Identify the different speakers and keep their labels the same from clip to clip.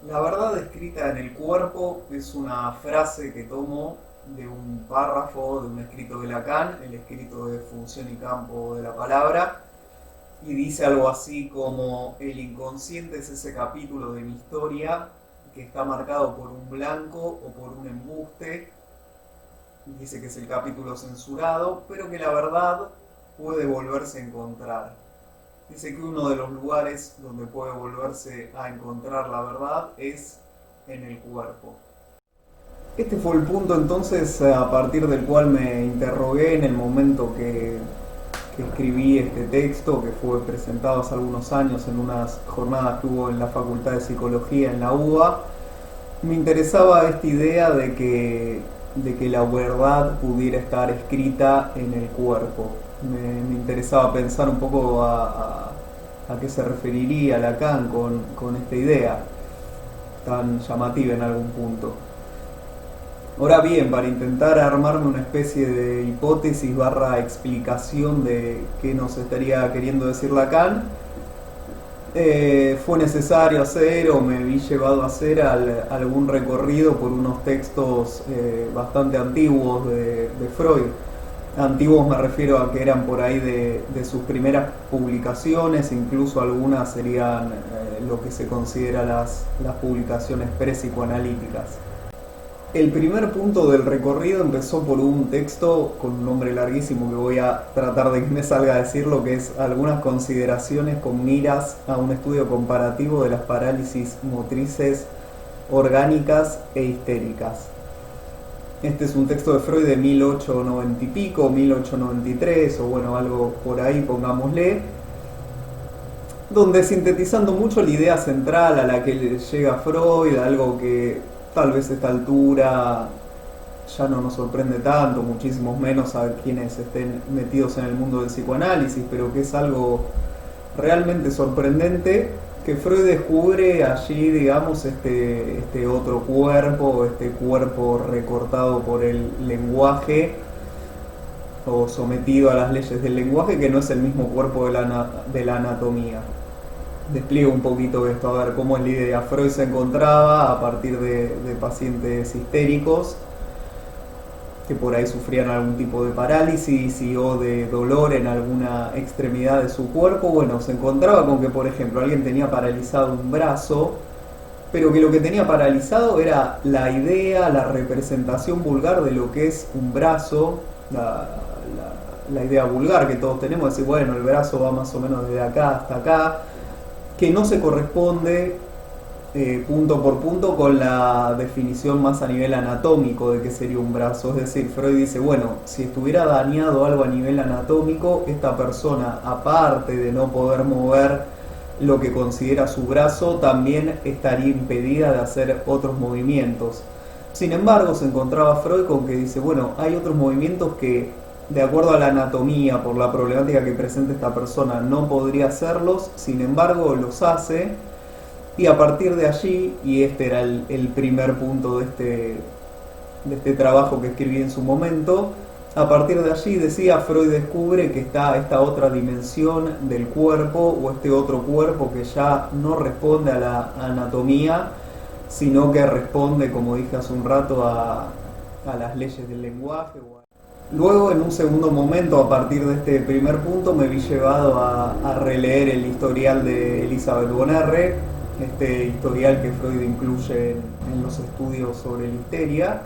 Speaker 1: La verdad escrita en el cuerpo es una frase que tomo de un párrafo de un escrito de Lacan, el escrito de Función y Campo de la Palabra, y dice algo así como: el inconsciente es ese capítulo de mi historia que está marcado por un blanco o por un embuste. Dice que es el capítulo censurado, pero que la verdad puede volverse a encontrar. Dice que uno de los lugares donde puede volverse a encontrar la verdad es en el cuerpo. Este fue el punto entonces a partir del cual me interrogué en el momento que escribí este texto, que fue presentado hace algunos años en unas jornadas que hubo en la Facultad de Psicología en la UBA. Me interesaba esta idea de que la verdad pudiera estar escrita en el cuerpo. Me interesaba pensar un poco a qué se referiría Lacan con esta idea tan llamativa en algún punto. Ahora bien, para intentar armarme una especie de hipótesis barra explicación de qué nos estaría queriendo decir Lacan, fue necesario hacer o me vi llevado a hacer algún recorrido por unos textos bastante antiguos de Freud. Antiguos me refiero a que eran por ahí de sus primeras publicaciones, incluso algunas serían lo que se considera las publicaciones pre-psicoanalíticas. El primer punto del recorrido empezó por un texto con un nombre larguísimo que voy a tratar de que me salga a decirlo, que es algunas consideraciones con miras a un estudio comparativo de las parálisis motrices orgánicas e histéricas. Este es un texto de Freud de 1890 y pico, 1893, o bueno, algo por ahí, pongámosle, donde sintetizando mucho la idea central a la que llega Freud, algo que tal vez a esta altura ya no nos sorprende tanto, muchísimos menos a quienes estén metidos en el mundo del psicoanálisis, pero que es algo realmente sorprendente, que Freud descubre allí, digamos, este otro cuerpo, este cuerpo recortado por el lenguaje o sometido a las leyes del lenguaje, que no es el mismo cuerpo de la anatomía. Despliego un poquito esto, a ver cómo es la idea. Freud se encontraba a partir de pacientes histéricos que por ahí sufrían algún tipo de parálisis y o de dolor en alguna extremidad de su cuerpo. Bueno, se encontraba con que, por ejemplo, alguien tenía paralizado un brazo, pero que lo que tenía paralizado era la idea, la representación vulgar de lo que es un brazo, la idea vulgar que todos tenemos, de decir, bueno, el brazo va más o menos desde acá hasta acá, que no se corresponde punto por punto con la definición más a nivel anatómico de qué sería un brazo. Es decir, Freud dice, bueno, si estuviera dañado algo a nivel anatómico, esta persona, aparte de no poder mover lo que considera su brazo, también estaría impedida de hacer otros movimientos. Sin embargo, se encontraba Freud con que dice, bueno, hay otros movimientos que, de acuerdo a la anatomía, por la problemática que presenta esta persona, no podría hacerlos, sin embargo los hace, y a partir de allí, y este era el primer punto de este trabajo que escribí en su momento, a partir de allí, decía, Freud descubre que está esta otra dimensión del cuerpo, o este otro cuerpo que ya no responde a la anatomía, sino que responde, como dije hace un rato, a las leyes del lenguaje. Luego, en un segundo momento, a partir de este primer punto, me vi llevado a releer el historial de Elizabeth Bonerre, este historial que Freud incluye en los estudios sobre la histeria.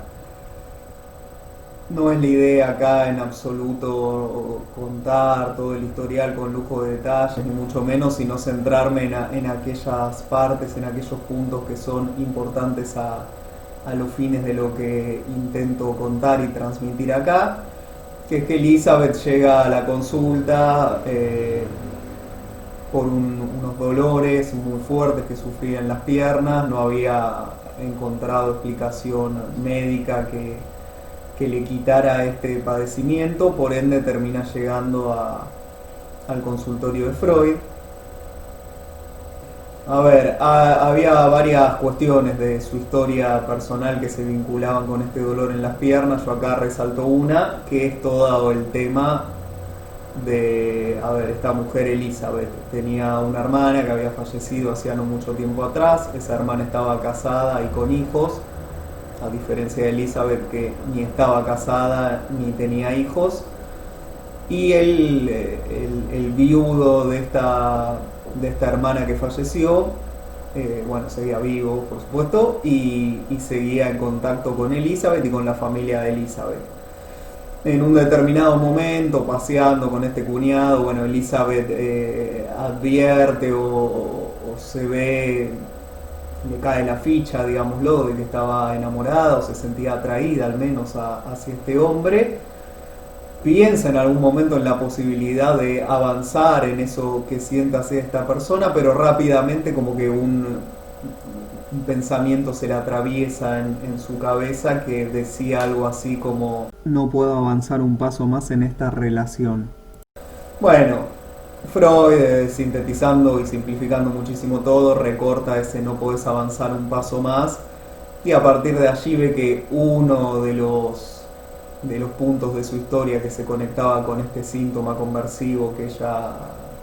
Speaker 1: No es la idea acá en absoluto contar todo el historial con lujo de detalles, ni mucho menos, sino centrarme en aquellas partes, en aquellos puntos que son importantes a los fines de lo que intento contar y transmitir acá, que es que Elizabeth llega a la consulta por unos dolores muy fuertes que sufría en las piernas, no había encontrado explicación médica que le quitara este padecimiento, por ende termina llegando al consultorio de Freud. A ver, había varias cuestiones de su historia personal que se vinculaban con este dolor en las piernas. Yo acá resalto una, que es todo el tema a ver, esta mujer Elizabeth tenía una hermana que había fallecido hacía no mucho tiempo atrás. Esa hermana estaba casada y con hijos, a diferencia de Elizabeth, que ni estaba casada ni tenía hijos. Y el viudo de esta hermana que falleció, bueno, seguía vivo, por supuesto, y seguía en contacto con Elizabeth y con la familia de Elizabeth. En un determinado momento, paseando con este cuñado, bueno, Elizabeth advierte o se ve, le cae la ficha, digámoslo, de que estaba enamorada o se sentía atraída al menos hacia este hombre. Piensa en algún momento en la posibilidad de avanzar en eso que siente hacia esta persona, pero rápidamente como que un pensamiento se le atraviesa en su cabeza que decía algo así como: no puedo avanzar un paso más en esta relación. Bueno, Freud, sintetizando y simplificando muchísimo todo, recorta ese no podés avanzar un paso más, y a partir de allí ve que uno de los puntos de su historia que se conectaba con este síntoma conversivo que ella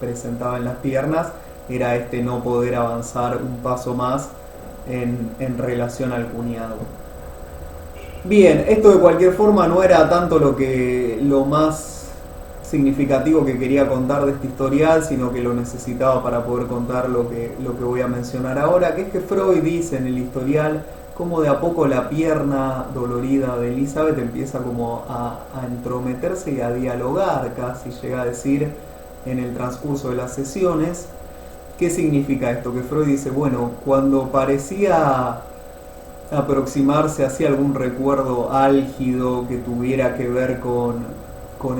Speaker 1: presentaba en las piernas era este no poder avanzar un paso más en relación al cuñado. Bien, esto de cualquier forma no era tanto lo más significativo que quería contar de este historial, sino que lo necesitaba para poder contar lo que voy a mencionar ahora, que es que Freud dice en el historial cómo de a poco la pierna dolorida de Elizabeth empieza como a entrometerse y a dialogar, casi llega a decir en el transcurso de las sesiones. ¿Qué significa esto? Que Freud dice, bueno, cuando parecía aproximarse hacia algún recuerdo álgido que tuviera que ver con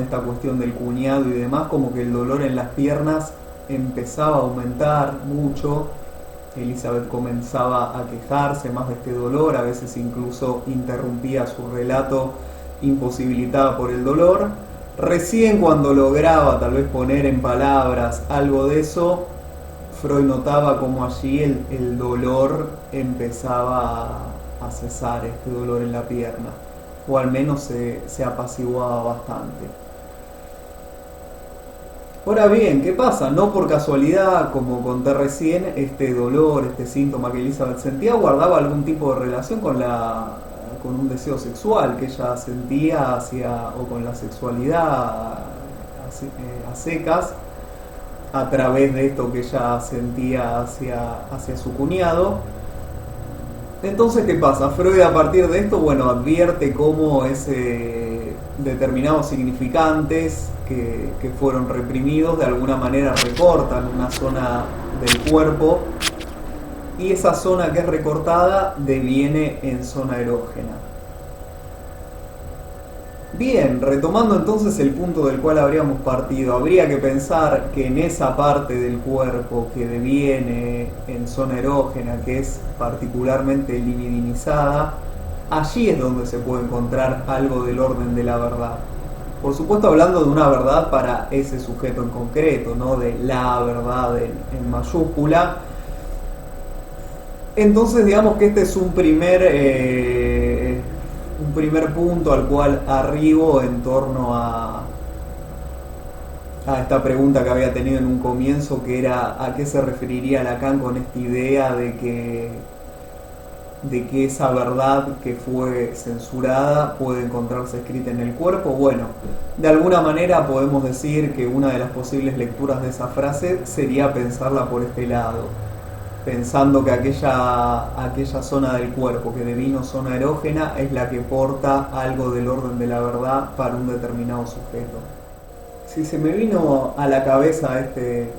Speaker 1: esta cuestión del cuñado y demás, como que el dolor en las piernas empezaba a aumentar mucho. Elizabeth comenzaba a quejarse más de este dolor, a veces incluso interrumpía su relato imposibilitada por el dolor. Recién cuando lograba tal vez poner en palabras algo de eso, Freud notaba como allí el dolor empezaba a cesar, este dolor en la pierna, o al menos se apaciguaba bastante. Ahora bien, ¿qué pasa? No por casualidad, como conté recién, este dolor, este síntoma que Elizabeth sentía guardaba algún tipo de relación con un deseo sexual que ella sentía o con la sexualidad a secas, a través de esto que ella sentía hacia su cuñado. Entonces, ¿qué pasa? Freud, a partir de esto, bueno, advierte cómo determinados significantes que fueron reprimidos de alguna manera recortan una zona del cuerpo, y esa zona que es recortada deviene en zona erógena. Bien, retomando entonces el punto del cual habríamos partido, habría que pensar que en esa parte del cuerpo que deviene en zona erógena, que es particularmente libidinizada, allí es donde se puede encontrar algo del orden de la verdad. Por supuesto, hablando de una verdad para ese sujeto en concreto, no de la verdad en mayúscula. Entonces, digamos que este es un primer punto al cual arribo en torno a esta pregunta que había tenido en un comienzo, que era a qué se referiría Lacan con esta idea de que esa verdad que fue censurada puede encontrarse escrita en el cuerpo. Bueno, de alguna manera podemos decir que una de las posibles lecturas de esa frase sería pensarla por este lado, pensando que aquella zona del cuerpo que devino zona erógena es la que porta algo del orden de la verdad para un determinado sujeto. Si se me vino a la cabeza este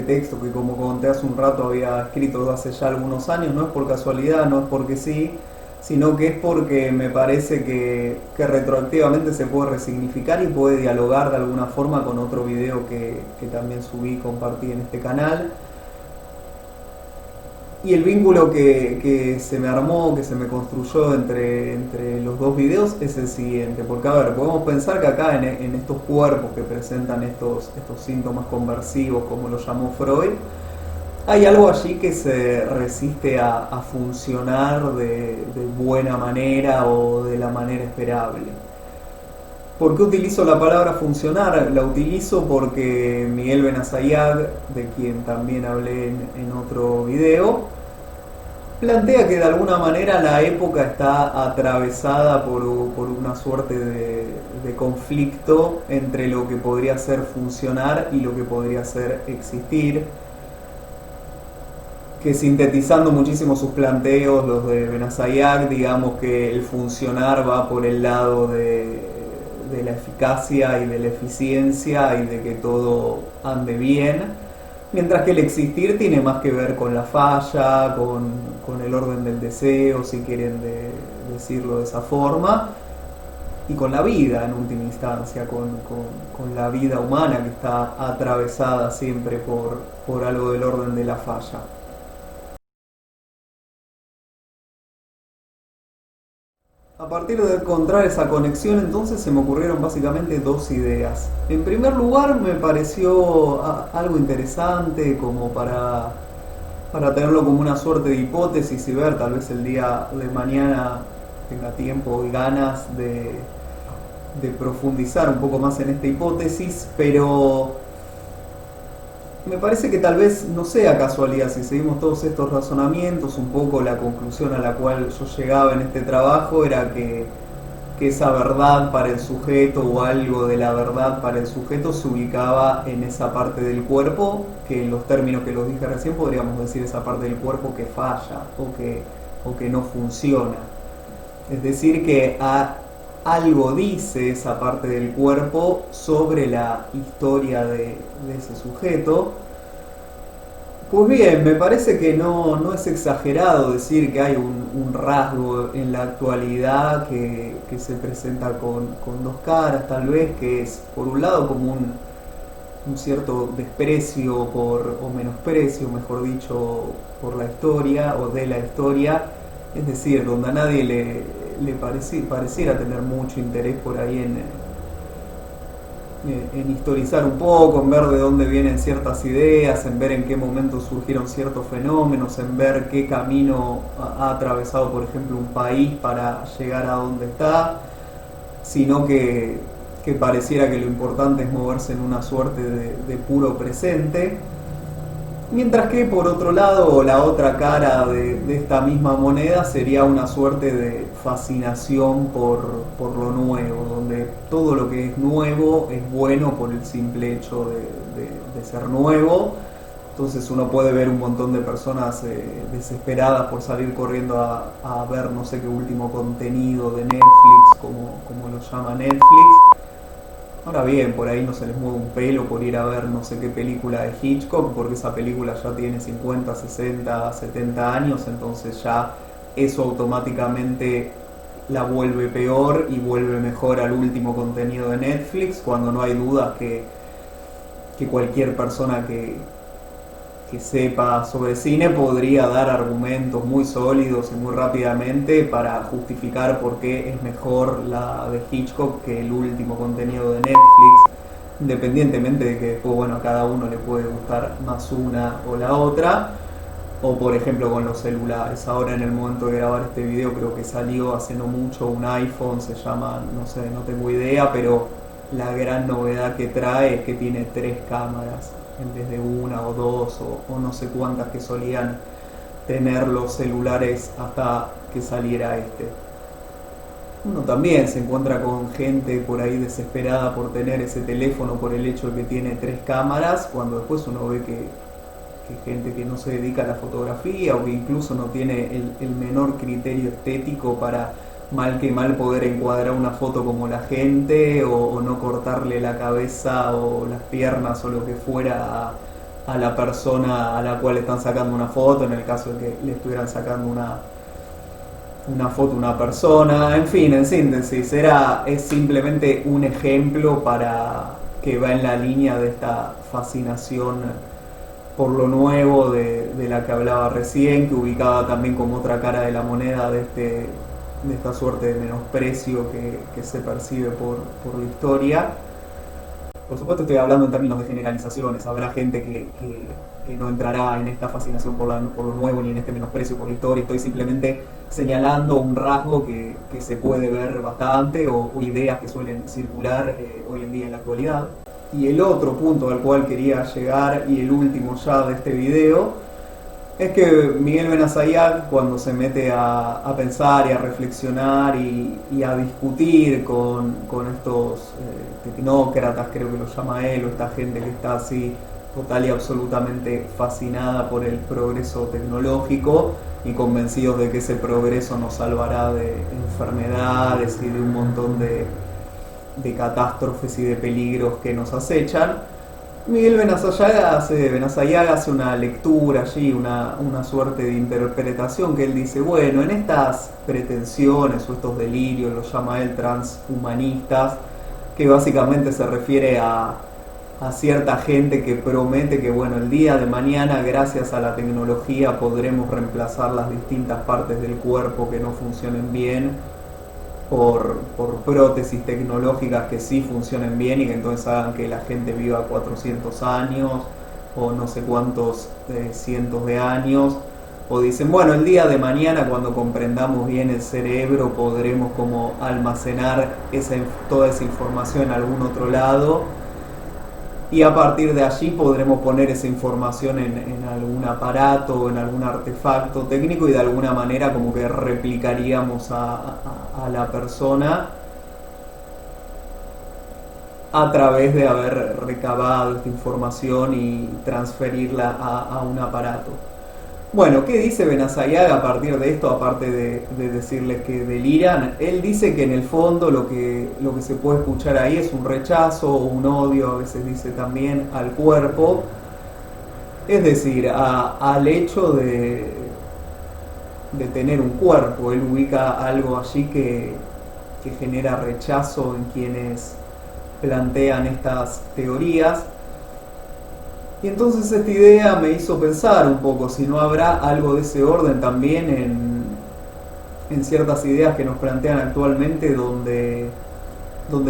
Speaker 1: texto que, como conté hace un rato, había escrito hace ya algunos años, no es por casualidad, no es porque sí, sino que es porque me parece que retroactivamente se puede resignificar y puede dialogar de alguna forma con otro video que también subí y compartí en este canal. Y el vínculo que se me armó, que se me construyó entre los dos videos es el siguiente. Porque, a ver, podemos pensar que acá en estos cuerpos que presentan estos síntomas conversivos, como lo llamó Freud, hay algo allí que se resiste a funcionar de buena manera o de la manera esperable. ¿Por qué utilizo la palabra funcionar? La utilizo porque Miguel Benassayag, de quien también hablé en otro video, plantea que de alguna manera la época está atravesada por una suerte de conflicto entre lo que podría ser funcionar y lo que podría ser existir, que sintetizando muchísimo sus planteos, los de Benassayag, digamos que el funcionar va por el lado de la eficacia y de la eficiencia y de que todo ande bien, mientras que el existir tiene más que ver con la falla, con el orden del deseo, si quieren decirlo de esa forma, y con la vida en última instancia, con la vida humana que está atravesada siempre por algo del orden de la falla. A partir de encontrar esa conexión, entonces se me ocurrieron básicamente dos ideas. En primer lugar, me pareció algo interesante como para tenerlo como una suerte de hipótesis y ver, tal vez el día de mañana tenga tiempo y ganas de profundizar un poco más en esta hipótesis, pero me parece que tal vez no sea casualidad si seguimos todos estos razonamientos, un poco la conclusión a la cual yo llegaba en este trabajo era que esa verdad para el sujeto o algo de la verdad para el sujeto se ubicaba en esa parte del cuerpo, que en los términos que los dije recién podríamos decir esa parte del cuerpo que falla o que no funciona. Es decir, que algo dice esa parte del cuerpo sobre la historia de ese sujeto. Pues bien, me parece que no es exagerado decir que hay un rasgo en la actualidad que se presenta con dos caras, tal vez, que es por un lado como un cierto desprecio o menosprecio, mejor dicho, por la historia o de la historia, es decir, donde a nadie le pareciera tener mucho interés por ahí en historizar un poco, en ver de dónde vienen ciertas ideas, en ver en qué momento surgieron ciertos fenómenos, en ver qué camino ha atravesado, por ejemplo, un país para llegar a donde está, sino que pareciera que lo importante es moverse en una suerte de puro presente. Mientras que por otro lado, la otra cara de esta misma moneda sería una suerte de fascinación por lo nuevo, donde todo lo que es nuevo es bueno por el simple hecho de ser nuevo. Entonces uno puede ver un montón de personas desesperadas por salir corriendo a ver no sé qué último contenido de Netflix, como lo llama Netflix. Ahora bien, por ahí no se les mueve un pelo por ir a ver no sé qué película de Hitchcock, porque esa película ya tiene 50, 60, 70 años, entonces ya eso automáticamente la vuelve peor y vuelve mejor al último contenido de Netflix, cuando no hay dudas que cualquier persona que sepa sobre cine podría dar argumentos muy sólidos y muy rápidamente para justificar por qué es mejor la de Hitchcock que el último contenido de Netflix, independientemente de que después, bueno, a cada uno le puede gustar más una o la otra. O por ejemplo con los celulares, ahora en el momento de grabar este video creo que salió hace no mucho un iPhone, se llama, no sé, no tengo idea, pero la gran novedad que trae es que tiene 3 cámaras en vez de una o dos o no sé cuántas que solían tener los celulares hasta que saliera este. Uno también se encuentra con gente por ahí desesperada por tener ese teléfono por el hecho de que tiene 3 cámaras, cuando después uno ve que gente que no se dedica a la fotografía o que incluso no tiene el menor criterio estético para mal que mal poder encuadrar una foto como la gente o no cortarle la cabeza o las piernas o lo que fuera a la persona a la cual están sacando una foto, en el caso de que le estuvieran sacando una foto a una persona. En fin, en síntesis, es simplemente un ejemplo para que va en la línea de esta fascinación por lo nuevo de la que hablaba recién, que ubicaba también como otra cara de la moneda de esta suerte de menosprecio que se percibe por la historia. Por supuesto estoy hablando en términos de generalizaciones, habrá gente que no entrará en esta fascinación por lo nuevo ni en este menosprecio por la historia, estoy simplemente señalando un rasgo que se puede ver bastante o ideas que suelen circular hoy en día en la actualidad. Y el otro punto al cual quería llegar, y el último ya de este video, es que Miguel Benazayac, cuando se mete a pensar y a reflexionar y a discutir con estos tecnócratas, creo que lo llama él, o esta gente que está así total y absolutamente fascinada por el progreso tecnológico y convencidos de que ese progreso nos salvará de enfermedades y de un montón de catástrofes y de peligros que nos acechan. Miguel Benazayac hace una lectura allí, una suerte de interpretación que él dice, bueno, en estas pretensiones o estos delirios, lo llama él transhumanistas, que básicamente se refiere a cierta gente que promete que bueno, el día de mañana gracias a la tecnología podremos reemplazar las distintas partes del cuerpo que no funcionen bien por prótesis tecnológicas que sí funcionen bien y que entonces hagan que la gente viva 400 años o no sé cuántos cientos de años. O dicen, bueno, el día de mañana cuando comprendamos bien el cerebro podremos como almacenar toda esa información en algún otro lado y a partir de allí podremos poner esa información en algún aparato o en algún artefacto técnico y de alguna manera como que replicaríamos a la persona a través de haber recabado esta información y transferirla a un aparato. Bueno, ¿qué dice Benazayac a partir de esto, aparte de decirles que deliran? Él dice que en el fondo lo que se puede escuchar ahí es un rechazo o un odio, a veces dice también, al cuerpo, es decir, al hecho de tener un cuerpo. Él ubica algo allí que genera rechazo en quienes plantean estas teorías. Y entonces esta idea me hizo pensar un poco si no habrá algo de ese orden también en ciertas ideas que nos plantean actualmente donde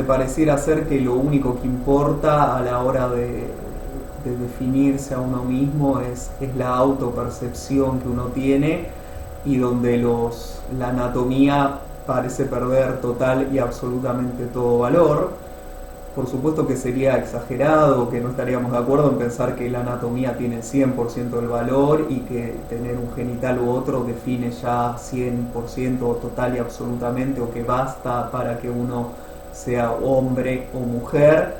Speaker 1: pareciera ser que lo único que importa a la hora de definirse a uno mismo es la autopercepción que uno tiene y donde la anatomía parece perder total y absolutamente todo valor. Por supuesto que sería exagerado, que no estaríamos de acuerdo en pensar que la anatomía tiene 100% del valor y que tener un genital u otro define ya 100% o total y absolutamente, o que basta para que uno sea hombre o mujer.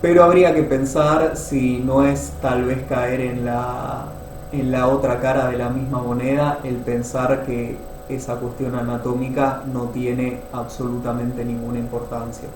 Speaker 1: Pero habría que pensar si no es tal vez caer en la otra cara de la misma moneda el pensar que esa cuestión anatómica no tiene absolutamente ninguna importancia.